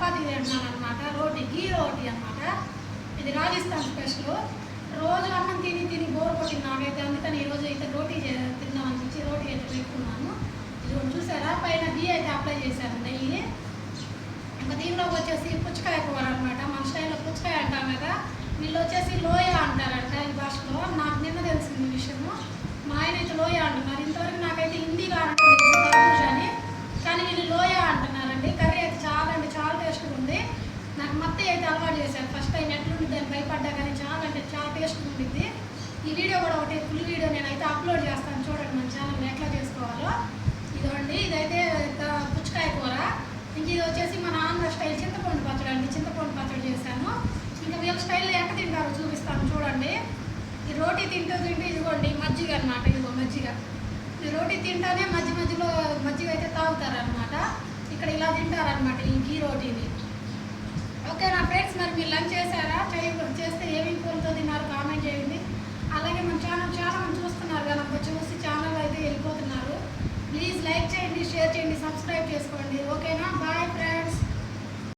చపాతీ తింటున్నాను అనమాట. రోటీ, ఘీ రోటీ అనమాట. ఇది రాజస్థాన్ స్పెషల్. రోజు అన్నం తిని తిని బోర్ కొట్టింది నాకైతే. అందుకని ఈరోజు అయితే రోటీ తిందాం అనిపించి రోటీ అయితే పెట్టుకున్నాను. ఇది చూసారా, పైన ఘీ అయితే అప్లై చేశాను, నెయ్యి. ఇంకా దీనిలోకి వచ్చేసి పుచ్చకాయ కూర అనమాట. మన స్టైల్లో పుచ్చకాయ అంటాం కదా, వీళ్ళు వచ్చేసి లోయ అంటారంట ఈ భాషలో. నాకు నిన్న తెలిసింది విషయము. మా ఆయన అయితే లోయ అంటున్నారు. ఇంతవరకు నాకైతే హిందీలో అనడం తెలుసు తర్బూజ అని, కానీ వీళ్ళు లోయ అంటున్నారండి. కర్రీ అయితే చాలా అంటే చాలా టేస్ట్గా ఉంది. నాకు మత్తయ్య అయితే అలవాటు చేశాను. ఫస్ట్ టైం ఎట్లుంది దాన్ని భయపడ్డా, కానీ చాలా అంటే చాలా టేస్ట్గా ఉంటుంది. ఈ వీడియో కూడా ఒకటి ఫుల్ వీడియో నేనైతే అప్లోడ్ చేస్తాను, చూడండి మన ఛానల్ ఎట్లా చేసుకోవాలో. ఇదండి, ఇదైతే పుచ్చకాయ కూర. ఇంక ఇది వచ్చేసి మన ఆంధ్ర స్టైల్ చింతపండు పచ్చడి అండి. చింతపండు పచ్చడి చేశాను. ఇంకా వీళ్ళ స్టైల్లో ఎట్లా తింటారో చూపిస్తాను చూడండి. ఈ రోటీ తింటూ ఇదిగోండి మజ్జిగ అనమాట. ఇదిగో మజ్జిగ. ఈ రోటీ తింటానే మధ్యలో మజ్జిగ అయితే తాగుతారనమాట. ఇక్కడ ఇలా తింటారనమాట ఈ ఘీ రోటీని. ఓకే నా ఫ్రెండ్స్, మరి మీరు లంచ్ చేశారా? చేస్తే ఏమేమి పూలతో తిన్నారు కామెంట్ చేయండి. అలాగే మన ఛానల్ చాలా మంది చూస్తున్నారు కదా, చూసి ఛానల్ అయితే వెళ్ళిపోతున్నారు. ప్లీజ్ లైక్ చేయండి, షేర్ చేయండి, సబ్స్క్రైబ్ చేసుకోండి. ఓకేనా?